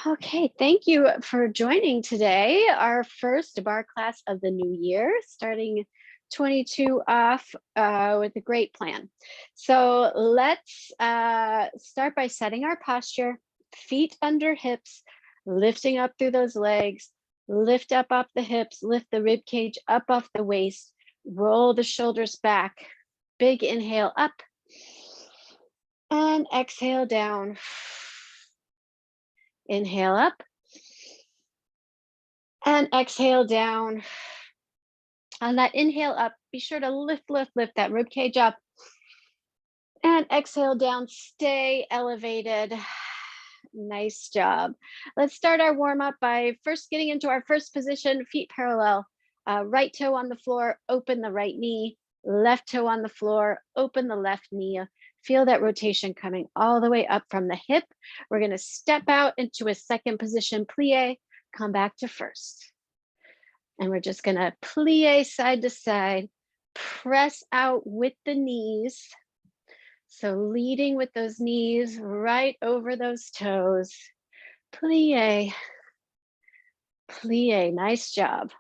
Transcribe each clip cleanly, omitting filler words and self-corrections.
Okay, thank you for joining today. Our first bar class of the new year, starting 22 off with a great plan. So let's start by setting our posture, feet under hips, lifting up through those legs, lift up off the hips, lift the rib cage up off the waist, roll the shoulders back. Big inhale up and exhale down. Inhale up and exhale down. On that inhale up, be sure to lift that rib cage up. And exhale down, stay elevated. Nice job. Let's start our warm up by first getting into our first position, feet parallel. Right toe on the floor, open the right knee. Left toe on the floor, open the left knee. Feel that rotation coming all the way up from the hip. We're going to step out into a second position, plie, come back to first. And we're just going to plie side to side, press out with the knees. So leading with those knees right over those toes. Plie, plie, nice job.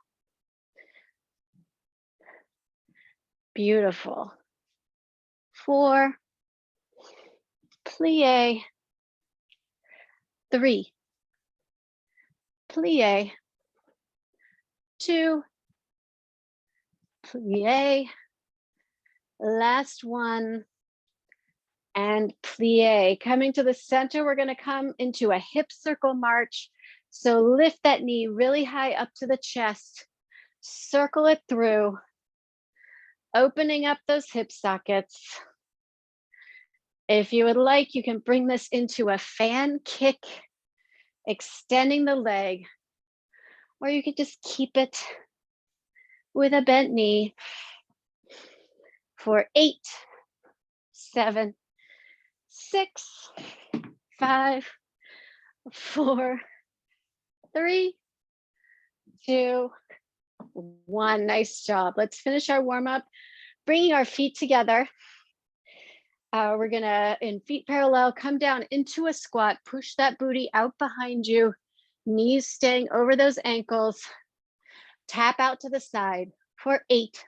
Beautiful. 4, plie, 3, plie, 2, plie, last one, and plie. Coming to the center, we're going to come into a hip circle march. So lift that knee really high up to the chest, circle it through, opening up those hip sockets. If you would like, you can bring this into a fan kick, extending the leg, or you could just keep it with a bent knee for 8, 7, 6, 5, 4, 3, 2, 1. Nice job. Let's finish our warm up, bringing our feet together. We're gonna, in feet parallel, come down into a squat, push that booty out behind you, knees staying over those ankles, tap out to the side for 8,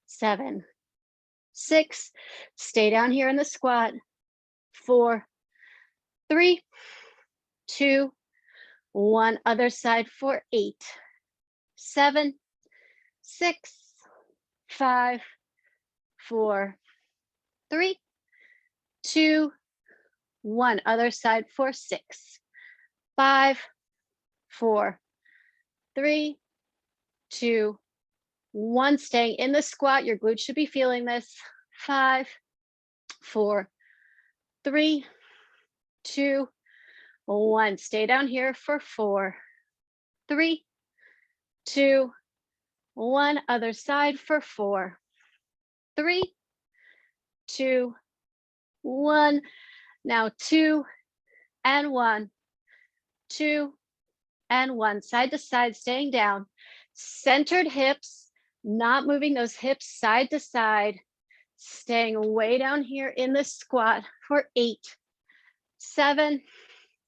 7, 6, stay down here in the squat, 4, 3, 2, 1, other side for 8, 7, 6, 5, 4, 3, 2, 1, other side for 6, 5, 4, 3, 2, 1, staying in the squat. Your glutes should be feeling this. 5, 4, 3, 2, 1, stay down here for 4, 3, 2, 1, other side for 4, 3, 2, 1. Now 2 and 1, 2 and 1, side to side, staying down. Centered hips, not moving those hips side to side, staying way down here in the squat for 8, 7,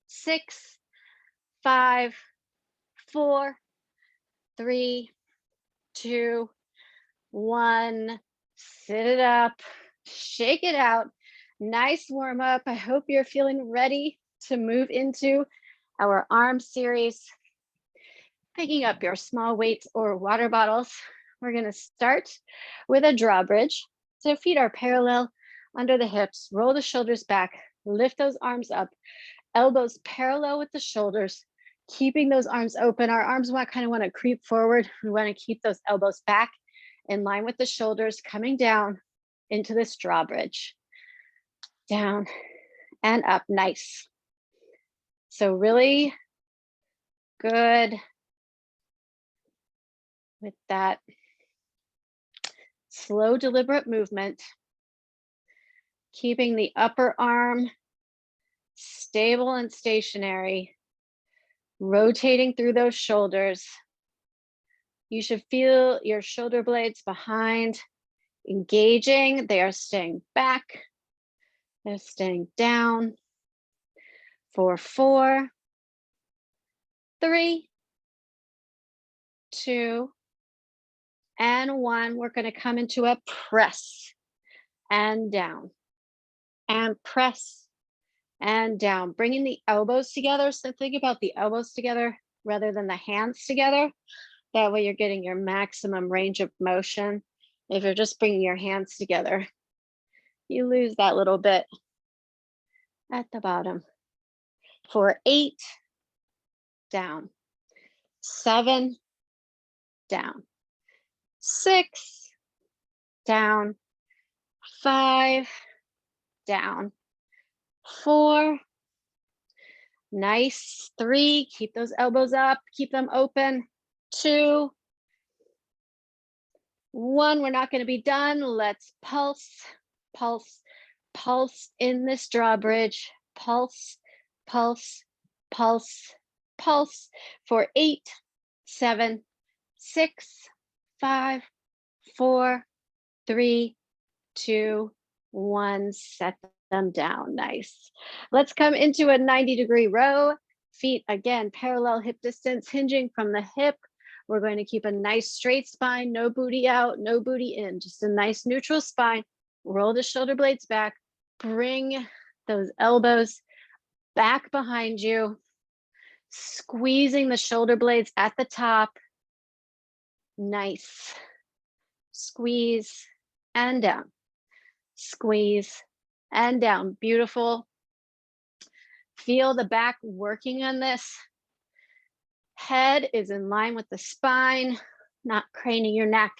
6, 5, 4, 3, 2, 1. Sit it up, shake it out. Nice warm up. I hope you're feeling ready to move into our arm series. Picking up your small weights or water bottles. We're going to start with a drawbridge. So feet are parallel under the hips. Roll the shoulders back. Lift those arms up. Elbows parallel with the shoulders. Keeping those arms open. Our arms kind of want to creep forward. We want to keep those elbows back in line with the shoulders, coming down into this drawbridge. Down and up. Nice. So really good with that slow, deliberate movement, keeping the upper arm stable and stationary, rotating through those shoulders. You should feel your shoulder blades behind engaging. They are staying back. They're staying down for 4, 3, 2, and 1. We're going to come into a press and down and press and down, bringing the elbows together. So think about the elbows together rather than the hands together. That way you're getting your maximum range of motion. If you're just bringing your hands together, you lose that little bit at the bottom. For 8, down. 7, down. 6, down. 5, down. 4, nice. 3, keep those elbows up, keep them open. 2, 1, we're not going to be done. Let's pulse, pulse, pulse in this drawbridge. Pulse, pulse, pulse, pulse for 8, 7, 6, 5, 4, 3, 2, 1. Set them down. Nice. Let's come into a 90-degree row. Feet again, parallel hip distance, hinging from the hip. We're going to keep a nice straight spine, no booty out, no booty in, just a nice neutral spine. Roll the shoulder blades back. Bring those elbows back behind you, squeezing the shoulder blades at the top. Nice. Squeeze and down. Squeeze and down. Beautiful. Feel the back working on this. Head is in line with the spine, not craning your neck,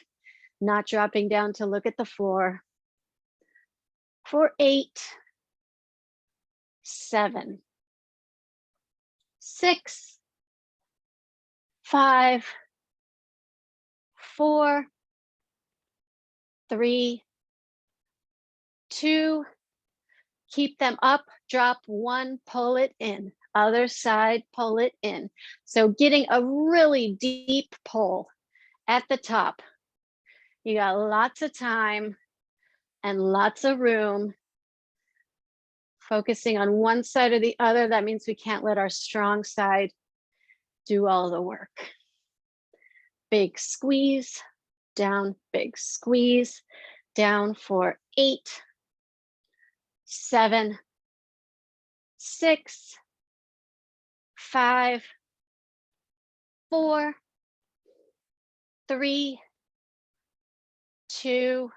not dropping down to look at the floor. For 8, 7, 6, 5, 4, 3, 2, keep them up, drop 1, pull it in. Other side, pull it in. So getting a really deep pull at the top. You got lots of time and lots of room. Focusing on one side or the other, that means we can't let our strong side do all the work. Big squeeze, down, big squeeze, down for 8, 7, 6, 5, 4, 3, 2,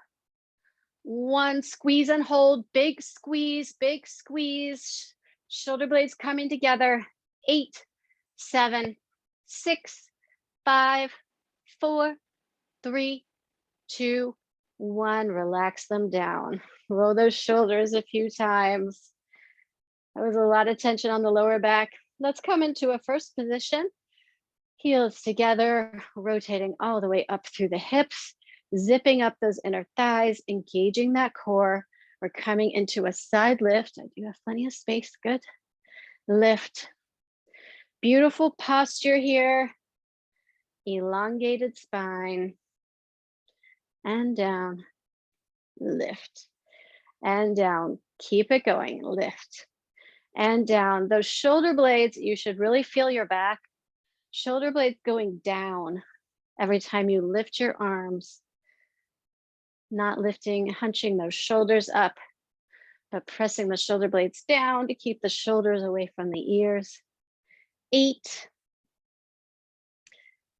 1. Squeeze and hold, big squeeze, shoulder blades coming together. 8, 7, 6, 5, 4, 3, 2, 1. Relax them down. Roll those shoulders a few times. That was a lot of tension on the lower back. Let's come into a first position. Heels together, rotating all the way up through the hips, zipping up those inner thighs, engaging that core. We're coming into a side lift. I do have plenty of space. Good. Lift. Beautiful posture here. Elongated spine. And down. Lift. And down. Keep it going. Lift. And down. Those shoulder blades, you should really feel your back. Shoulder blades going down every time you lift your arms. Not lifting, hunching those shoulders up, but pressing the shoulder blades down to keep the shoulders away from the ears. 8,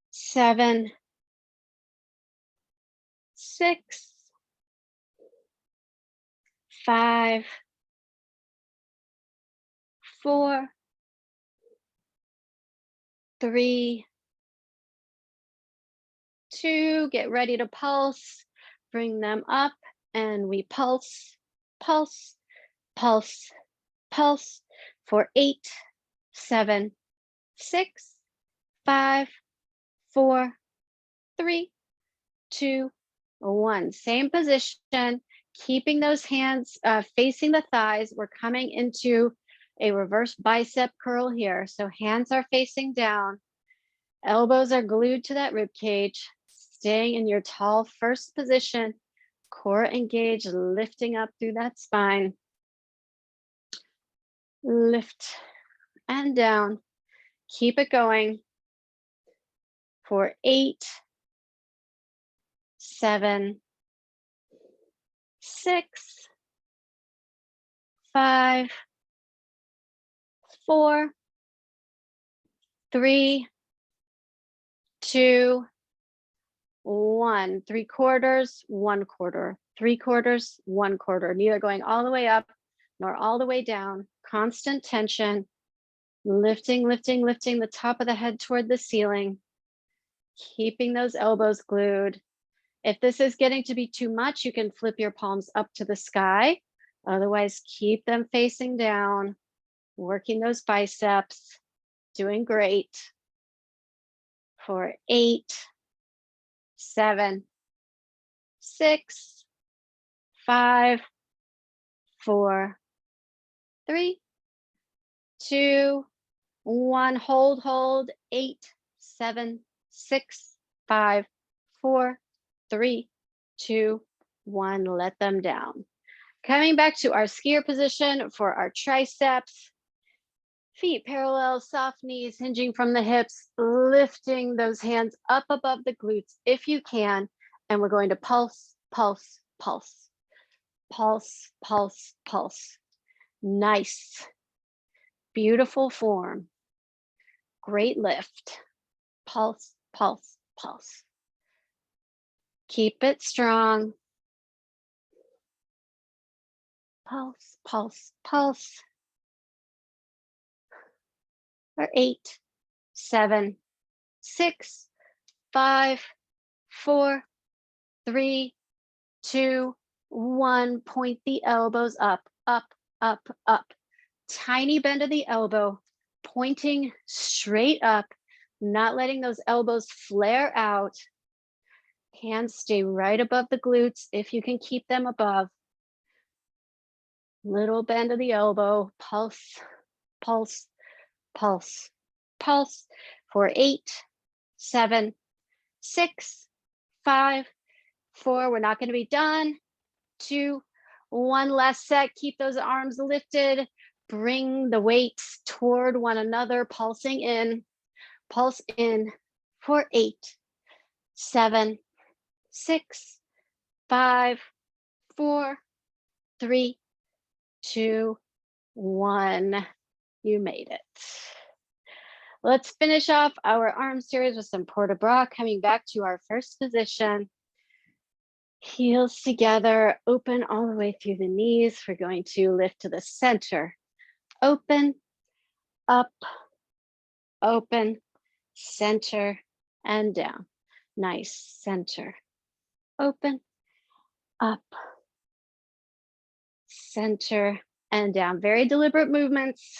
7, 6, 5, 4, 3, 2. Get ready to pulse. Bring them up and we pulse, pulse, pulse, pulse for 8, 7, 6, 5, 4, 3, 2, 1. Same position, keeping those hands facing the thighs. We're coming into a reverse bicep curl here. So hands are facing down, elbows are glued to that rib cage, staying in your tall first position, core engaged, lifting up through that spine. Lift and down. Keep it going for 8, 7, 6, 5, 4, 3, 2, 1. 3/4, 1/4, 3/4, 1/4. Neither going all the way up nor all the way down. Constant tension. Lifting, lifting, lifting the top of the head toward the ceiling. Keeping those elbows glued. If this is getting to be too much, you can flip your palms up to the sky. Otherwise, keep them facing down. Working those biceps. Doing great. For 8, 7, 6, 5, 4, 3, 2, 1. Hold. 8, 7, 6, 5, 4, 3, 2, 1. Let them down. Coming back to our skier position for our triceps. Feet parallel, soft knees hinging from the hips, lifting those hands up above the glutes if you can. And we're going to pulse, pulse, pulse, pulse, pulse, pulse. Nice. Beautiful form. Great lift. Pulse, pulse, pulse. Keep it strong. Pulse, pulse, pulse. For 8, 7, 6, 5, 4, 3, 2, 1. Point the elbows up, up, up, up. Tiny bend of the elbow, pointing straight up, not letting those elbows flare out. Hands stay right above the glutes if you can keep them above. Little bend of the elbow, pulse, pulse, pulse, pulse. For 8, 7, 6, 5, 4. We're not going to be done. 2, 1. Last set. Keep those arms lifted. Bring the weights toward one another, pulsing in. Pulse in for 8, 7, 6, 5, 4, 3, 2, 1. You made it. Let's finish off our arm series with some port de bras, coming back to our first position. Heels together, open all the way through the knees. We're going to lift to the center. Open, up, open, center, and down. Nice. Center, open, up, center, and down. Very deliberate movements.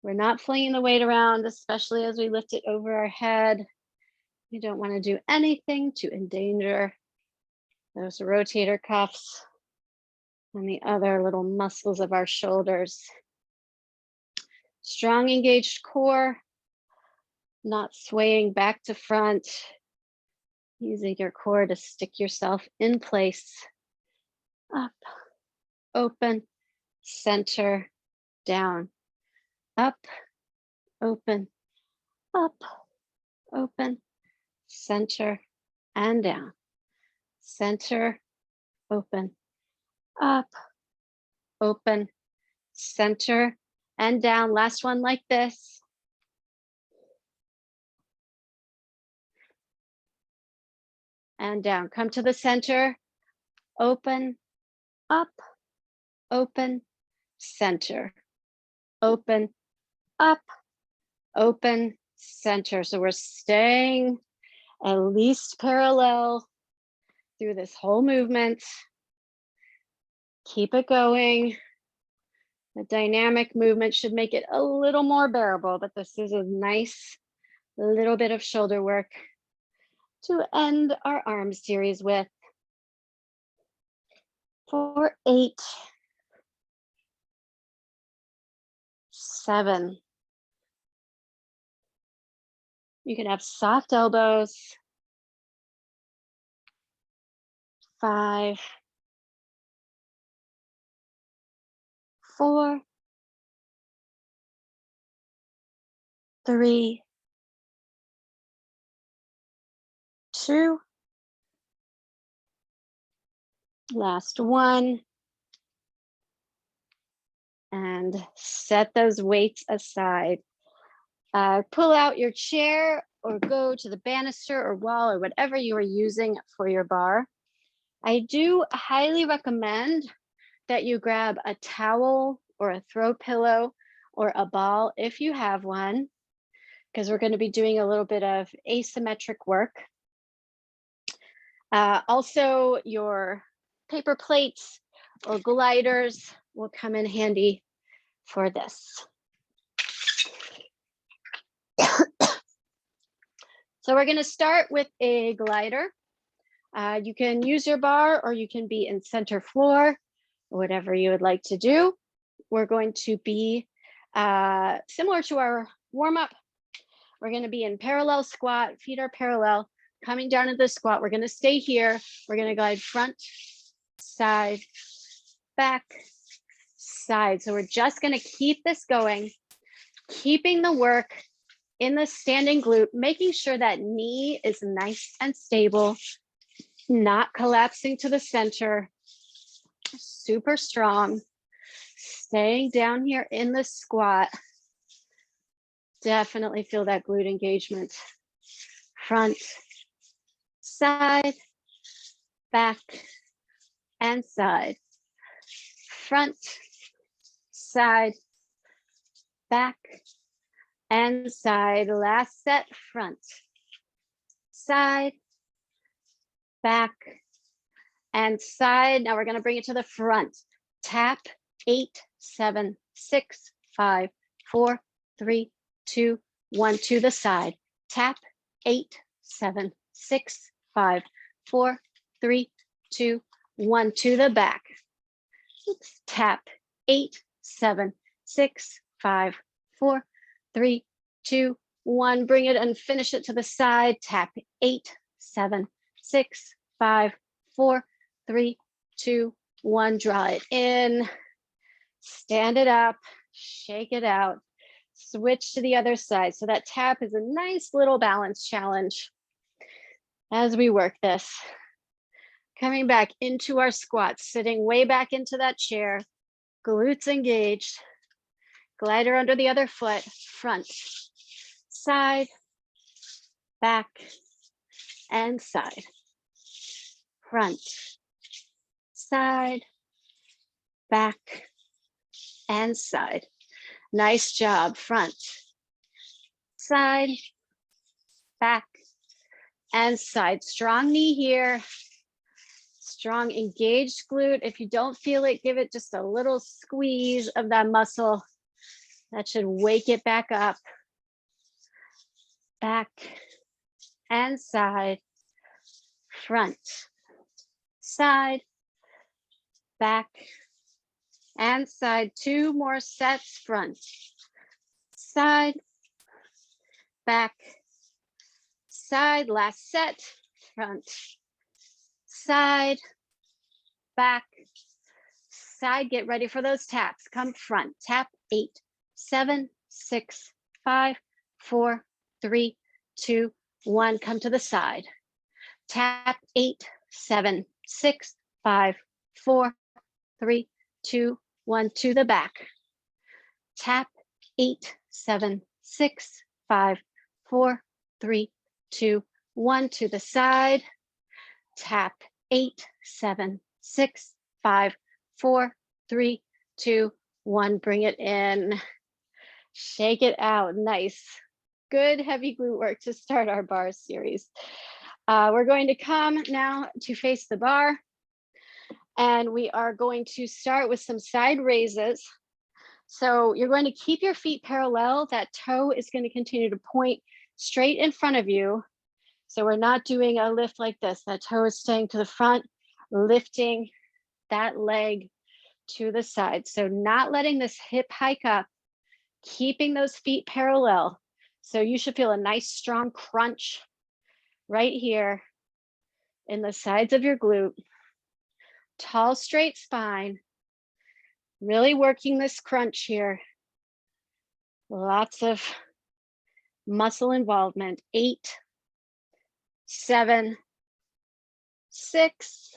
We're not flinging the weight around, especially as we lift it over our head. You don't want to do anything to endanger those rotator cuffs and the other little muscles of our shoulders. Strong engaged core, not swaying back to front, using your core to stick yourself in place. Up, open, center, down, up, open, up, open, center, and down. Center, open, up, open, center, and down. Last one like this. And down. Come to the center, open, up, open, center, open, up, open, center. So we're staying at least parallel through this whole movement. Keep it going. The dynamic movement should make it a little more bearable, but this is a nice little bit of shoulder work to end our arm series with. For 8, 7. You can have soft elbows. 5, 4, 3, 2, last one. And set those weights aside. Pull out your chair or go to the banister or wall or whatever you are using for your bar. I do highly recommend that you grab a towel or a throw pillow or a ball if you have one, because we're going to be doing a little bit of asymmetric work. Also, your paper plates or gliders will come in handy for this. So we're going to start with a glider. You can use your bar or you can be in center floor, whatever you would like to do. We're going to be similar to our warm-up. We're going to be in parallel squat, feet are parallel, coming down to the squat. We're going to stay here. We're going to glide front, side, back, side. So we're just going to keep this going, keeping the work in the standing glute, making sure that knee is nice and stable, not collapsing to the center, super strong, staying down here in the squat. Definitely feel that glute engagement. Front, side, back, and side. Front, side, back, and side. Last set, front, side, back, and side. Now we're going to bring it to the front. Tap 8, 7, 6, 5, 4, 3, 2, 1 to the side. Tap 8, 7, 6, 5, 4, 3, 2, 1 to the back. Oops. Tap 8, 7, 6, 5, 4, 3, 2, 1. Bring it and finish it to the side. Tap 8, 7, 6, 5, 4, 3, 2, 1. Draw it in. Stand it up. Shake it out. Switch to the other side. So that tap is a nice little balance challenge as we work this. Coming back into our squat, sitting way back into that chair, glutes engaged, glider under the other foot, front, side, back, and side. Front, side, back, and side. Nice job. Front, side, back, and side. Strong knee here. Strong engaged glute. If you don't feel it, give it just a little squeeze of that muscle. That should wake it back up. Back and side. Front, side, back, and side. 2 more sets. Front, side, back, side. Last set. Front, side, back, side. Get ready for those taps. Come front. Tap 8, 7, 6, 5, 4, 3, 2, 1. Come to the side. Tap 8, 7, 6, 5, 4, 3, 2, 1 to the back. Tap 8, 7, 6, 5, 4, 3, 2, 1 to the side. Tap 8, 7, 6, 5, 4, 3, 2, 1. Bring it in. Shake it out. Nice. Good heavy glute work to start our bar series. We're going to come now to face the bar. And we are going to start with some side raises. So you're going to keep your feet parallel. That toe is going to continue to point straight in front of you. So we're not doing a lift like this. That toe is staying to the front, lifting that leg to the side. So not letting this hip hike up, keeping those feet parallel. So you should feel a nice strong crunch right here in the sides of your glute. Tall, straight spine. Really working this crunch here. Lots of muscle involvement. 8, 7, 6,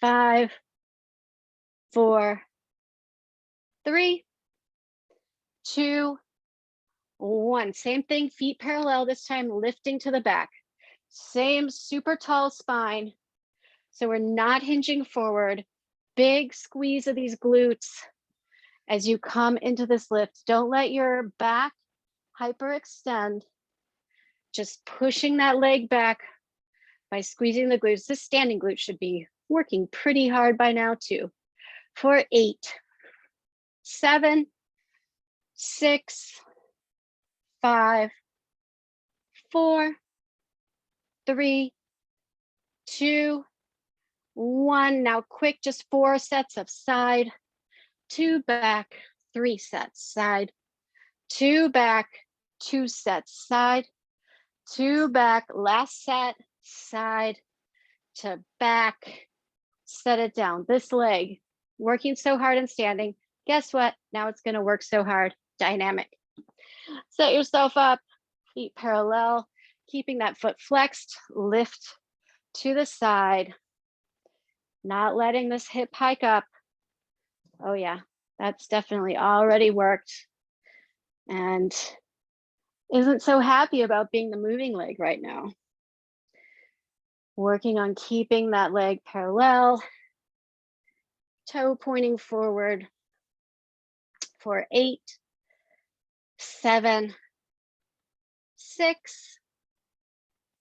5, 4, 3, 2, 1. Same thing, feet parallel, this time lifting to the back. Same super tall spine. So we're not hinging forward. Big squeeze of these glutes as you come into this lift. Don't let your back hyperextend. Just pushing that leg back by squeezing the glutes. This standing glute should be working pretty hard by now too. For 8, 7, 6, 5, 4, 3, 2, 1. Now quick, just 4 sets of side, 2 back, 3 sets, side, 2 back, 2 sets, side, 2 back, last set, side to back, set it down. This leg, working so hard and standing, guess what? Now it's gonna work so hard, dynamic. Set yourself up, feet parallel, keeping that foot flexed, lift to the side, not letting this hip hike up. Oh yeah, that's definitely already worked and isn't so happy about being the moving leg right now. Working on keeping that leg parallel, toe pointing forward for 8, 7, 6,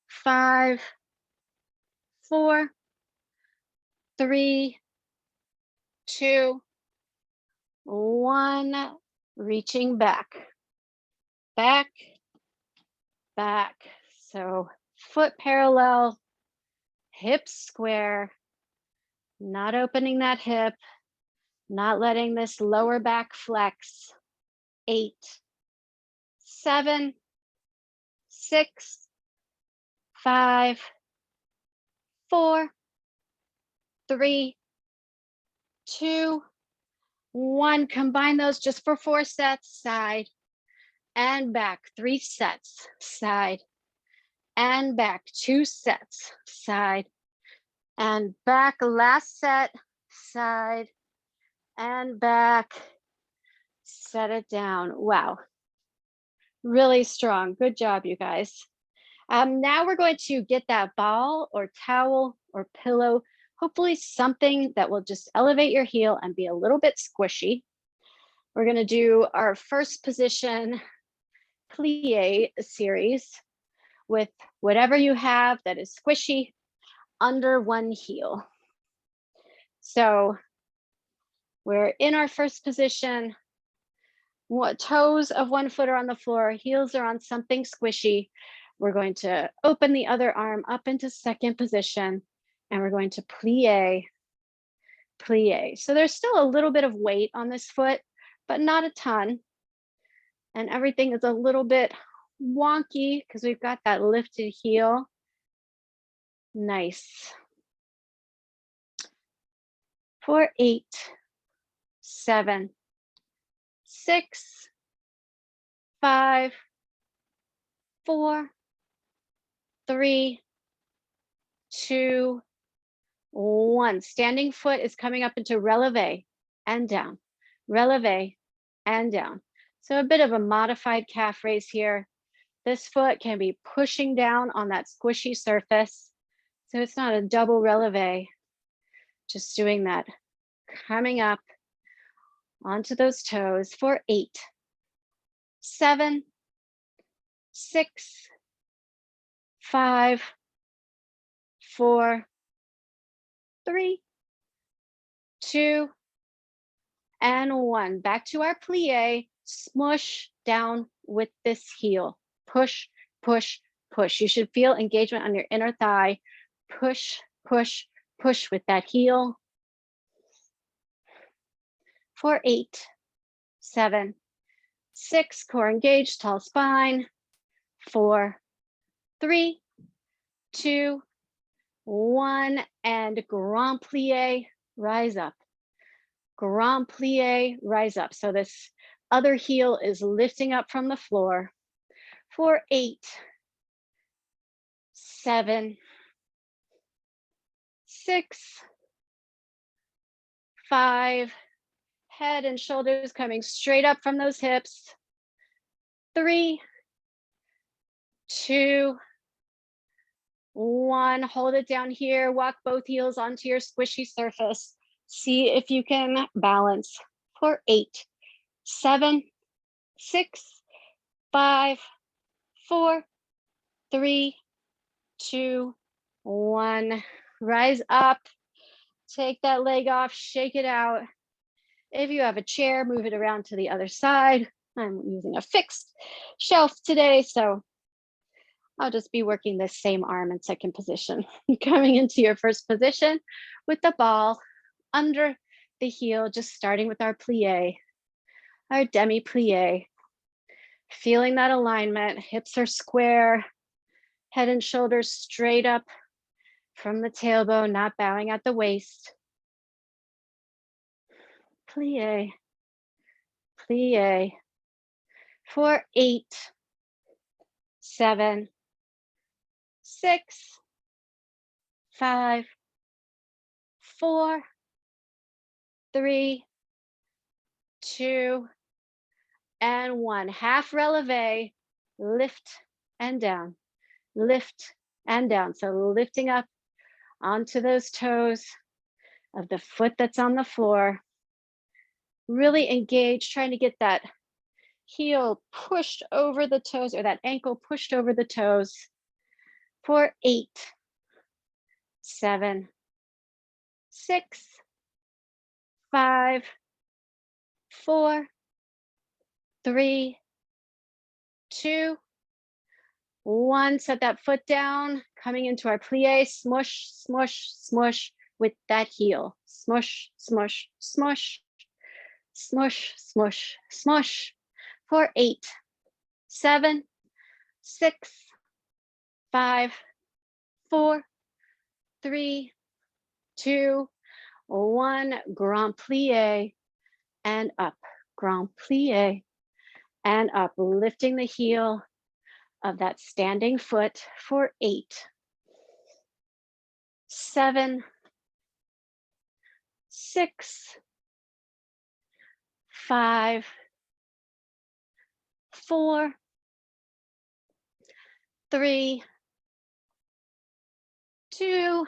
5, 4, 3, 2, 1. Reaching back, back, back. So foot parallel, hips square, not opening that hip, not letting this lower back flex. 8, 7, 6, 5, 4, 3, 2, 1. Combine those just for 4 sets, side and back. 3 sets, side and back. 2 sets, side and back. Last set, side and back. Set it down. Wow. Really strong. Good job, you guys. Now we're going to get that ball or towel or pillow, hopefully something that will just elevate your heel and be a little bit squishy. We're going to do our first position plie series with whatever you have that is squishy under one heel. So we're in our first position. Toes of one foot are on the floor, heels are on something squishy. We're going to open the other arm up into second position and we're going to plie, plie. So there's still a little bit of weight on this foot, but not a ton. And everything is a little bit wonky because we've got that lifted heel. Nice. For 8, 7, 6, 5, 4, 3, 2, 1. Standing foot is coming up into releve and down, releve and down. So a bit of a modified calf raise here. This foot can be pushing down on that squishy surface. So it's not a double releve, just doing that, coming up onto those toes for 8, 7, 6, 5, 4, 3, 2, and 1. Back to our plie, smush down with this heel. Push, push, push. You should feel engagement on your inner thigh. Push, push, push with that heel. For 8, 7, 6, core engaged, tall spine. 4, 3, 2, 1, and grand plie, rise up. Grand plie, rise up. So this other heel is lifting up from the floor. for 8, 7, 6, 5, head and shoulders coming straight up from those hips, 3, 2, 1, hold it down here, walk both heels onto your squishy surface. See if you can balance for 8, 7, 6, 5, 4, 3, 2, 1. Rise up, take that leg off, shake it out. If you have a chair, move it around to the other side. I'm using a fixed shelf today, so I'll just be working this same arm in second position. Coming into your first position with the ball under the heel, just starting with our plie, our demi plie. Feeling that alignment, hips are square, head and shoulders straight up from the tailbone, not bowing at the waist. Plie, plie, for 8, 7, 6, 5, 4, 3, 2, and 1. Half releve, lift and down, lift and down. So lifting up onto those toes of the foot that's on the floor. Really engage, trying to get that heel pushed over the toes or that ankle pushed over the toes for 8, 7, 6, 5, 4, 3, 2, 1. Set that foot down, coming into our plie, smush, smush, smush with that heel. Smush, smush, smush, smush, smush, smush for 8, 7, 6, 5, 4, 3, 2, 1. Grand plie and up. Grand plie and up. Lifting the heel of that standing foot for 8, 7, 6, 5, 4, 3, 2,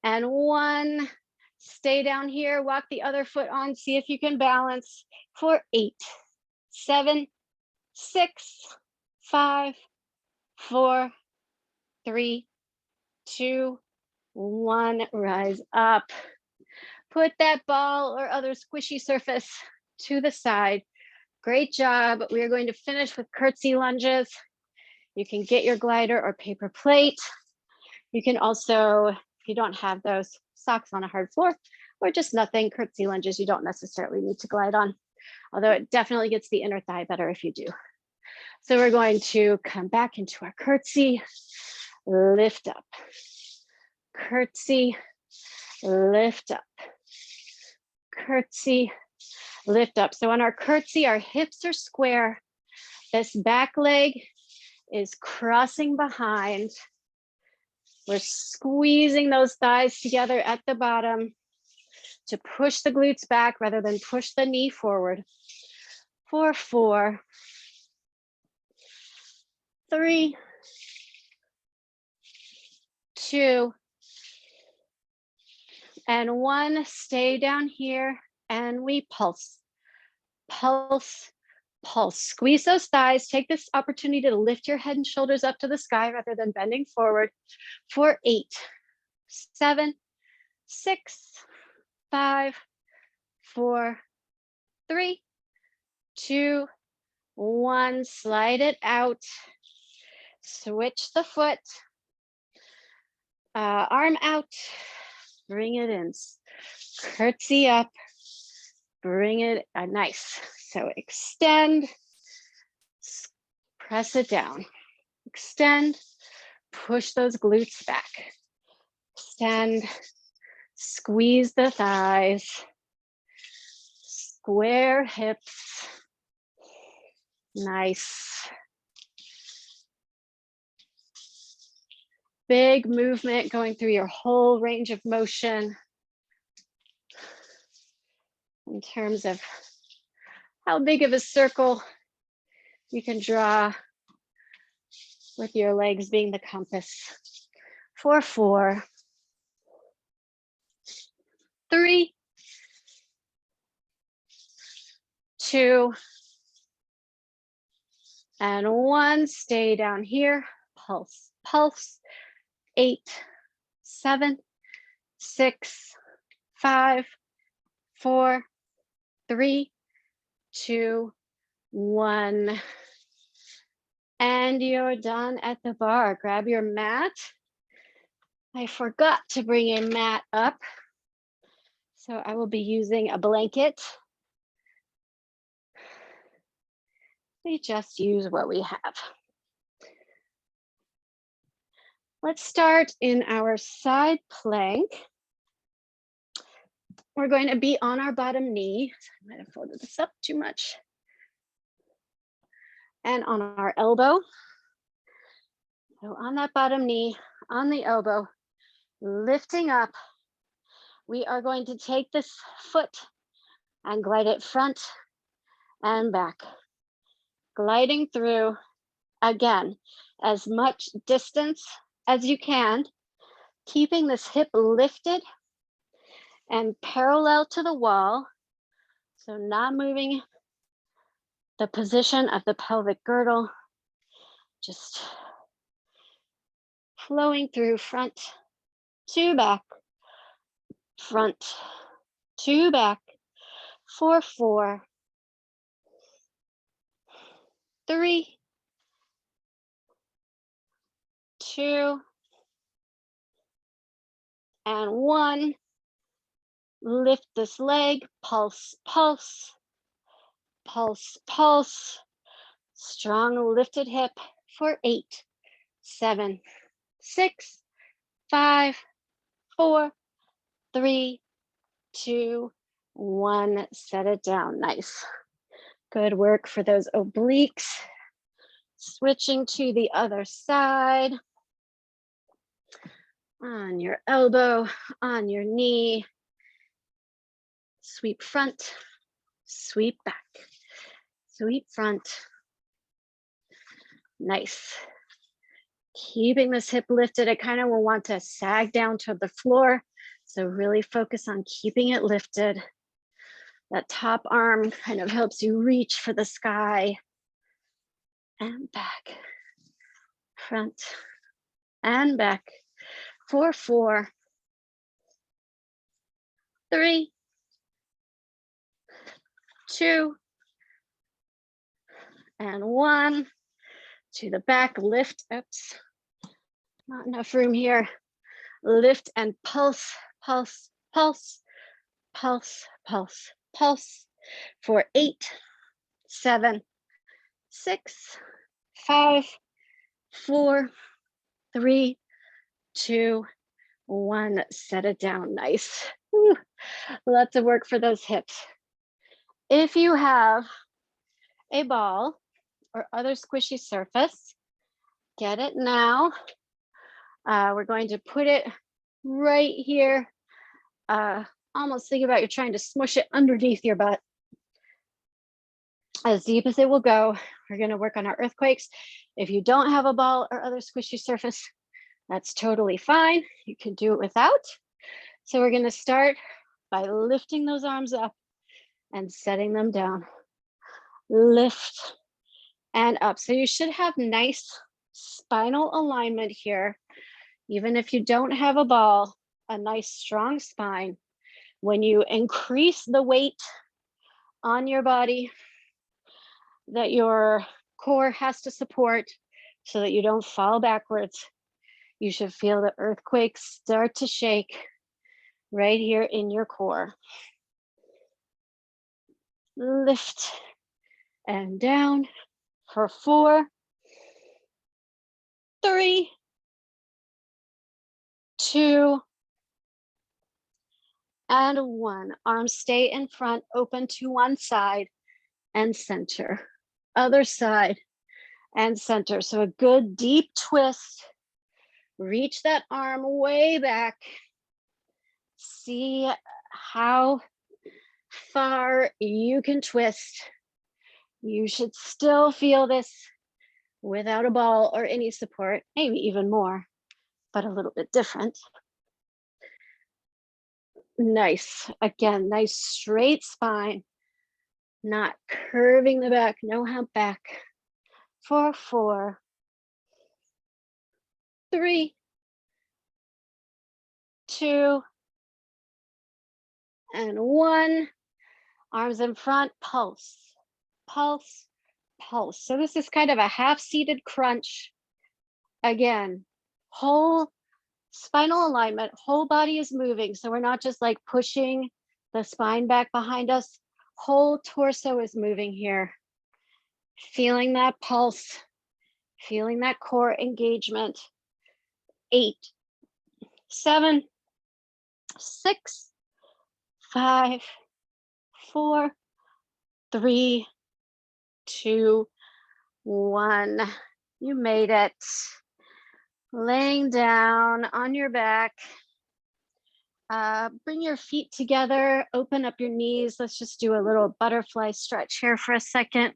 and 1. Stay down here, walk the other foot on, see if you can balance for 8, 7, 6, 5, 4, 3, 2, 1. Rise up. Put that ball or other squishy surface to the side. Great job. We are going to finish with curtsy lunges. You can get your glider or paper plate. You can also, if you don't have those, socks on a hard floor or just nothing, curtsy lunges you don't necessarily need to glide on, although it definitely gets the inner thigh better if you do. So we're going to come back into our curtsy, lift up, curtsy, lift up, curtsy, lift up. So on our curtsy, our hips are square. This back leg is crossing behind. We're squeezing those thighs together at the bottom to push the glutes back rather than push the knee forward. For 4, 3, 2, and 1. Stay down here and we pulse, pulse, pulse. Squeeze those thighs. Take this opportunity to lift your head and shoulders up to the sky rather than bending forward for 8, 7, 6, 5, 4, 3, 2, 1. Slide it out. Switch the foot. Arm out. Bring it in. Curtsy up. Bring it. Nice. So extend. Press it down. Extend. Push those glutes back. Extend. Squeeze the thighs. Square hips. Nice. Big movement going through your whole range of motion in terms of how big of a circle you can draw with your legs being the compass. 4, 4, 3, 2, and 1. Stay down here. Pulse, pulse. 8, 7, 6, 5, 4, 3, 2, 1. And you're done at the bar. Grab your mat. I forgot to bring a mat up, so I will be using a blanket. We just use what we have. Let's start in our side plank. We're going to be on our bottom knee. I might have folded this up too much. And on our elbow. So on that bottom knee, on the elbow, lifting up. We are going to take this foot and glide it front and back. Gliding through, again, as much distance as you can, keeping this hip lifted and parallel to the wall. So not moving the position of the pelvic girdle, just flowing through front to back, front to back. 4, 4, 3, 2, and 1. Lift this leg, pulse, pulse, pulse, pulse. Strong lifted hip for 8, 7, 6, 5, 4, 3, 2, 1. Set it down. Nice. Good work for those obliques. Switching to the other side. On your elbow, on your knee. Sweep front, sweep back, sweep front. Nice. Keeping this hip lifted, I kind of will want to sag down to the floor. So really focus on keeping it lifted. That top arm kind of helps you reach for the sky. And back, front, and back. 4, 4, 3, 2, and 1. To the back, lift. Oops, not enough room here. Lift and pulse, pulse, pulse, pulse, pulse, pulse. For 8, 7, 6, 5, 4, 3, 2, 1. Set it down. Nice. Whew. Lots of work for those hips. If you have a ball or other squishy surface, get it now. We're going to put it right here. Almost think about you're trying to smush it underneath your butt. As deep as it will go. We're going to work on our earthquakes. If you don't have a ball or other squishy surface, that's totally fine. You can do it without. So we're going to start by lifting those arms up and setting them down. Lift and up. So you should have nice spinal alignment here. Even if you don't have a ball, a nice strong spine. When you increase the weight on your body that your core has to support so that you don't fall backwards, you should feel the earthquake start to shake right here in your core. Lift and down for 4, 3, 2, and 1. Arms stay in front, open to one side and center. Other side and center. So a good deep twist Reach that arm way back. See how far you can twist. You should still feel this without a ball or any support, maybe even more, but a little bit different. Nice. Again, nice straight spine, not curving the back, no hump back. For 4, 3, 2, and 1. Arms in front, pulse, pulse, pulse. So this is kind of a half-seated crunch. Again, whole spinal alignment, whole body is moving. So we're not just like pushing the spine back behind us. Whole torso is moving here. Feeling that pulse, feeling that core engagement. 8, 7, 6, 5, 4, 3, 2, 1. You made it. Laying down on your back. Bring your feet together, open up your knees. Let's just do a little butterfly stretch here for a second.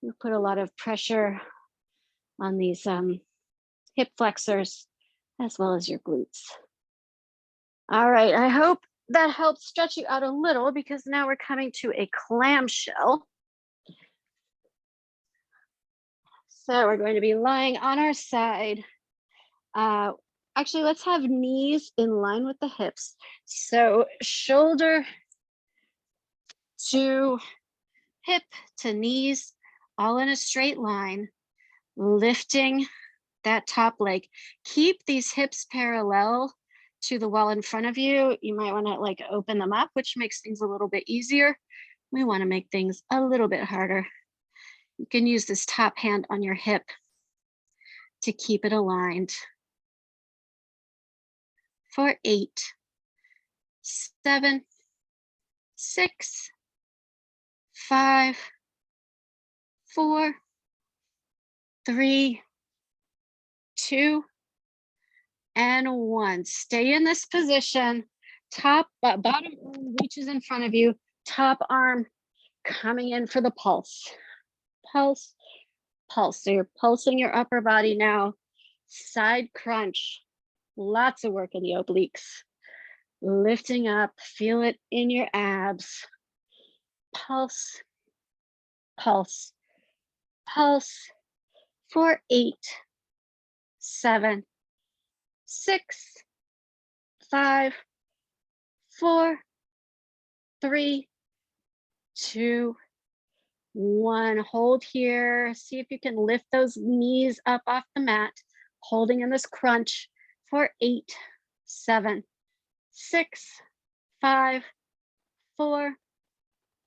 You put a lot of pressure on these hip flexors as well as your glutes. All right, I hope that helps stretch you out a little, because now we're coming to a clamshell. So we're going to be lying on our side. Actually, let's have knees in line with the hips. So shoulder to hip to knees, all in a straight line, lifting that top leg. Keep these hips parallel to the wall in front of you. You might want to like open them up, which makes things a little bit easier. We want to make things a little bit harder. You can use this top hand on your hip to keep it aligned. For 8, 7, 6, 5, 4, 3, 2, and 1. Stay in this position. Bottom arm reaches in front of you. Top arm coming in for the pulse. Pulse, pulse. So you're pulsing your upper body now. Side crunch. Lots of work in the obliques. Lifting up, feel it in your abs. Pulse, pulse, pulse. For 8, 7, 6, 5, 4, 3, 2, 1. Hold here. See if you can lift those knees up off the mat, holding in this crunch. For 8, 7, 6, 5, 4,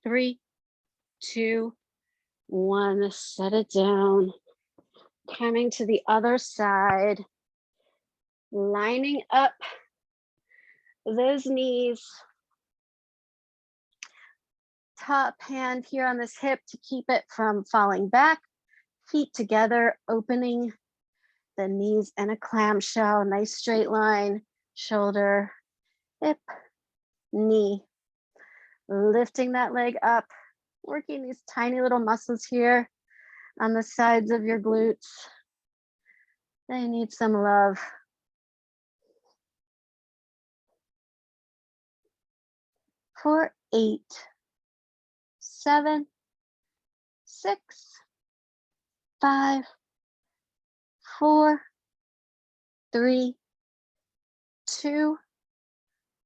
3, 2, 1. Set it down. Coming to the other side, lining up those knees. Top hand here on this hip to keep it from falling back. Feet together, opening the knees in a clamshell. Nice straight line. Shoulder, hip, knee. Lifting that leg up. Working these tiny little muscles here on the sides of your glutes. They need some love. For 8, 7, 6, 5, 4, 3, 2,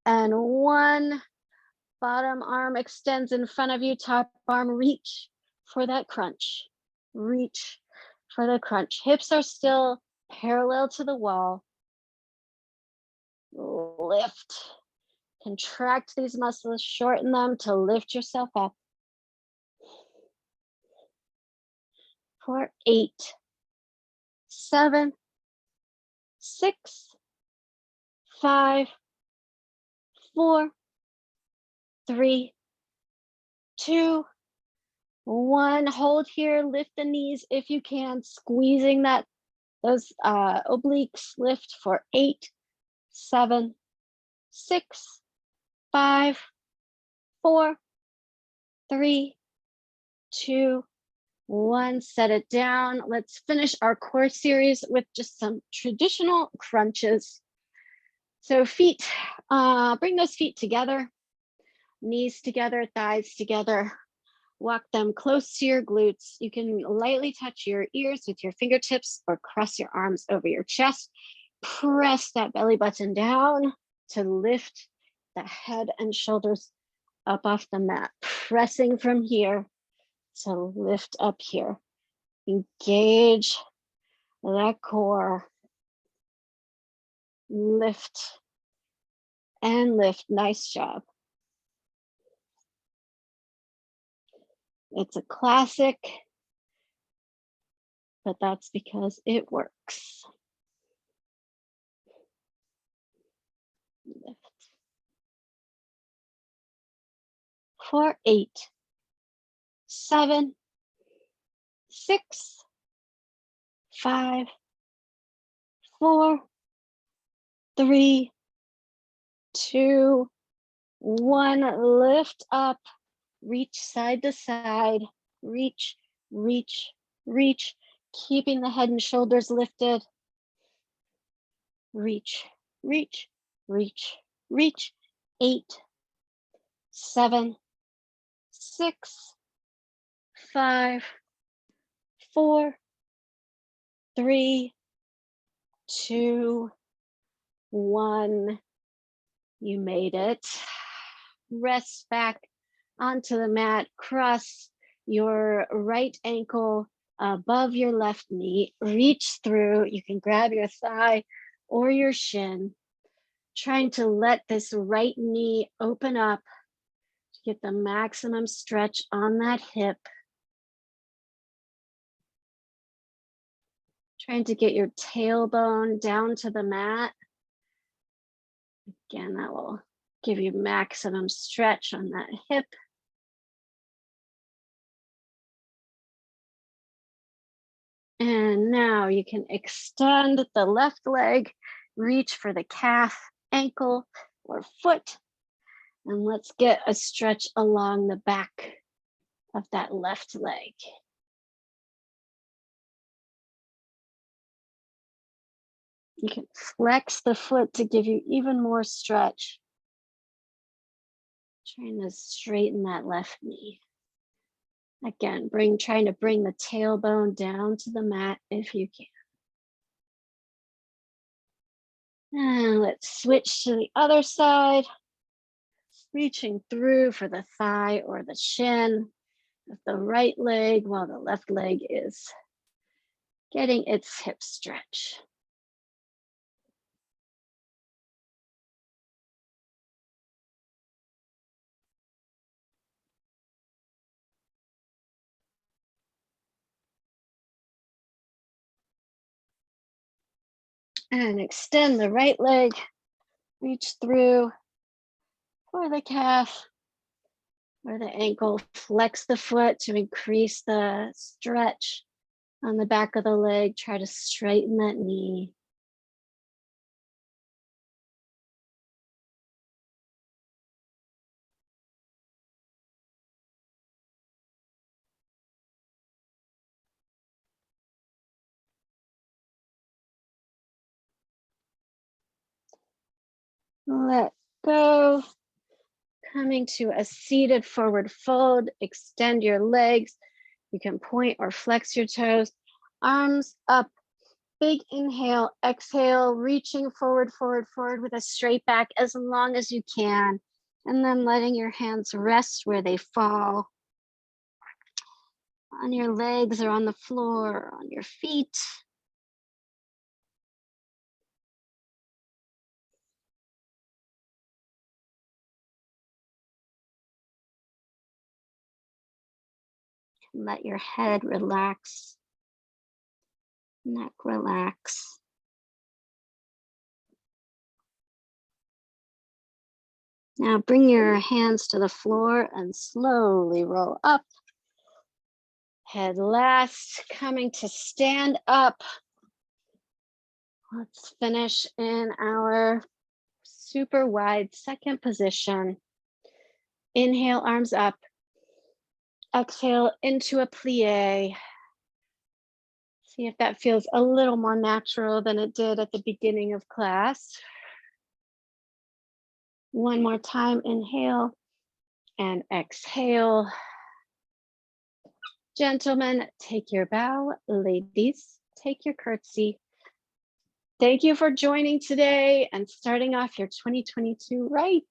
and 1. Bottom arm extends in front of you. Top arm, reach for that crunch. Reach for the crunch. Hips are still parallel to the wall. Lift. Contract these muscles, shorten them to lift yourself up. For 8, 7, 6, 5, 4, 3, 2, 1. Hold here, lift the knees if you can, squeezing that those obliques lift for 8, 7, 6, 5, 4, 3, 2, 1. Set it down. Let's finish our core series with just some traditional crunches. So feet, bring those feet together, knees together, thighs together. Walk them close to your glutes. You can lightly touch your ears with your fingertips or cross your arms over your chest. Press that belly button down to lift the head and shoulders up off the mat. Pressing from here to lift up here. Engage that core. Lift and lift. Nice job. It's a classic, but that's because it works. Lift. For 8, 7, 6, 5, 4, 3, 2, 1. Lift up, reach side to side, reach, reach, reach, keeping the head and shoulders lifted. Reach, reach, reach, reach. 8, 7, 6, 5, 4, 3, 2, 1. You made it. Rest back onto the mat. Cross your right ankle above your left knee. Reach through. You can grab your thigh or your shin. Trying to let this right knee open up to get the maximum stretch on that hip. Trying to get your tailbone down to the mat. Again, that will give you maximum stretch on that hip. And now you can extend the left leg, reach for the calf, ankle, or foot. And let's get a stretch along the back of that left leg. You can flex the foot to give you even more stretch. Trying to straighten that left knee. Again, trying to bring the tailbone down to the mat if you can. And let's switch to the other side. Reaching through for the thigh or the shin of the right leg while the left leg is getting its hip stretch. And extend the right leg, reach through for the calf or the ankle, flex the foot to increase the stretch on the back of the leg, try to straighten that knee. Let go. Coming to a seated forward fold, extend your legs. You can point or flex your toes, arms up, big inhale, exhale, reaching forward, forward, forward with a straight back as long as you can. And then letting your hands rest where they fall. On your legs or on the floor, or on your feet. Let your head relax, neck relax. Now bring your hands to the floor and slowly roll up. Head last, coming to stand up. Let's finish in our super wide second position. Inhale, arms up. Exhale into a plie. See if that feels a little more natural than it did at the beginning of class. One more time, inhale and exhale. Gentlemen, take your bow. Ladies, take your curtsy. Thank you for joining today and starting off your 2022 right.